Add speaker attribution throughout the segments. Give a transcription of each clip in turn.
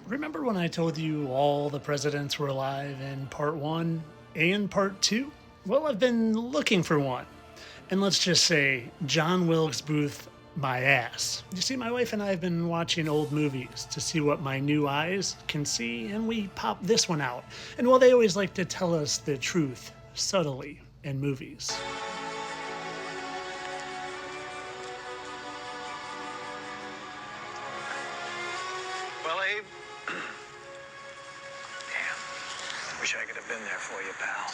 Speaker 1: Remember when I told you all the presidents were alive in part one and part two? Well, I've been looking for one. And let's just say John Wilkes Booth, my ass. You see, my wife and I have been watching old movies to see what my new eyes can see, and we pop this one out. And well, they always like to tell us the truth subtly in movies.
Speaker 2: Well, Abe, wish I could have been there for you, pal.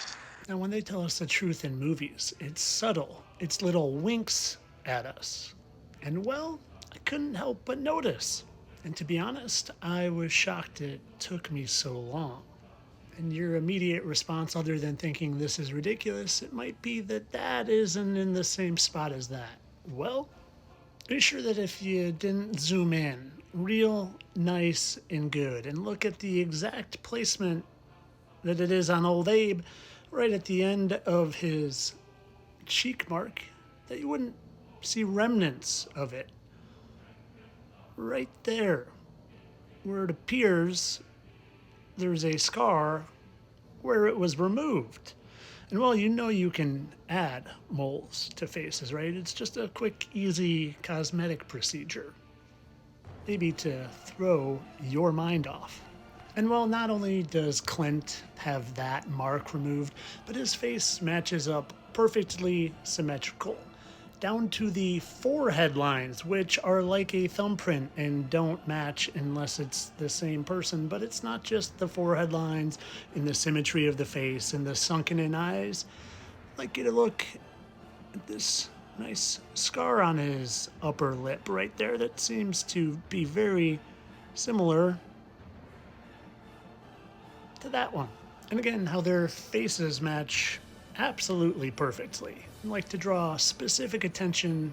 Speaker 1: Now, when they tell us the truth in movies, it's subtle. It's little winks at us. And well, I couldn't help but notice. And to be honest, I was shocked it took me so long. And your immediate response, other than thinking this is ridiculous, it might be that that isn't in the same spot as that. Well, be sure that if you didn't zoom in real nice and good and look at the exact placement that it is on old Abe, right at the end of his cheek mark, that you wouldn't see remnants of it. Right there, where it appears there's a scar where it was removed. And well, you know you can add moles to faces, right? It's just a quick, easy cosmetic procedure. Maybe to throw your mind off. And well, not only does Clint have that mark removed, but his face matches up perfectly symmetrical, down to the forehead lines, which are like a thumbprint and don't match unless it's the same person. But it's not just the forehead lines and the symmetry of the face and the sunken in eyes. I'd like you to look at this nice scar on his upper lip right there that seems to be very similar to that one. And again, how their faces match absolutely perfectly. I'd like to draw specific attention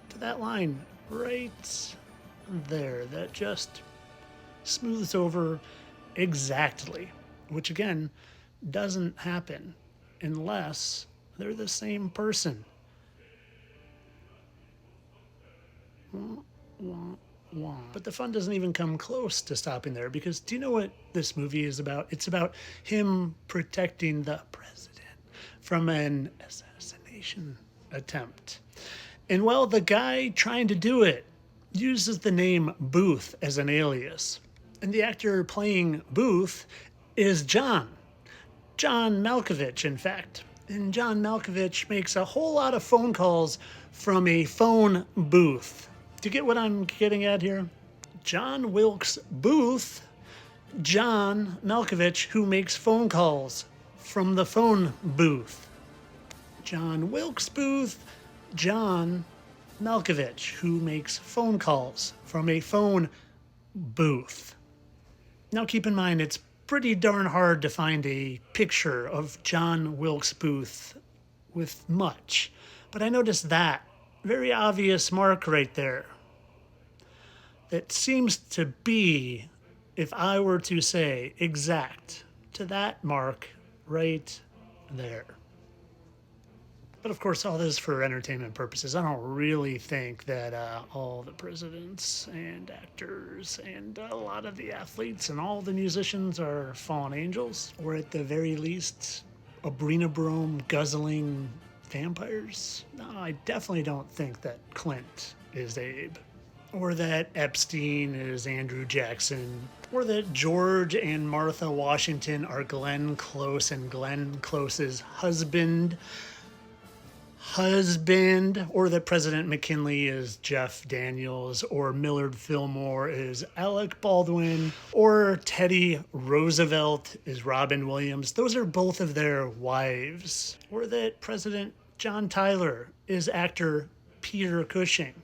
Speaker 1: to that line right there that just smooths over exactly, which again doesn't happen unless they're the same person. But the fun doesn't even come close to stopping there, because do you know what this movie is about? It's about him protecting the president from an assassination attempt. And well, the guy trying to do it uses the name Booth as an alias. And the actor playing Booth is John Malkovich, in fact. And John Malkovich makes a whole lot of phone calls from a phone booth. Do you get what I'm getting at here? John Wilkes Booth, John Malkovich, who makes phone calls from the phone booth. John Wilkes Booth, John Malkovich, who makes phone calls from a phone booth. Now keep in mind, it's pretty darn hard to find a picture of John Wilkes Booth with much, but I noticed that very obvious mark right there. That seems to be, if I were to say, exact to that mark right there. But of course, all this for entertainment purposes. I don't really think that all the presidents and actors and a lot of the athletes and all the musicians are fallen angels, or at the very least, Abrina guzzling vampires. No, I definitely don't think that Clint is Abe, or that Epstein is Andrew Jackson, or that George and Martha Washington are Glenn Close and Glenn Close's husband, or that President McKinley is Jeff Daniels, or Millard Fillmore is Alec Baldwin, or Teddy Roosevelt is Robin Williams. Those are both of their wives. Or that President John Tyler is actor Peter Cushing,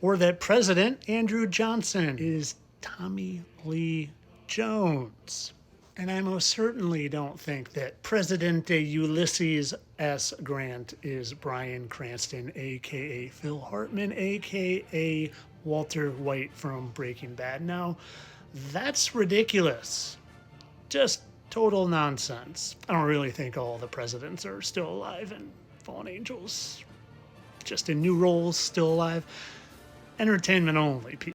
Speaker 1: or that President Andrew Johnson is Tommy Lee Jones. And I most certainly don't think that Presidente Ulysses S. Grant is Bryan Cranston, a.k.a. Phil Hartman, a.k.a. Walter White from Breaking Bad. Now, that's ridiculous. Just total nonsense. I don't really think all the presidents are still alive and fallen angels, just in new roles, still alive. Entertainment only, people.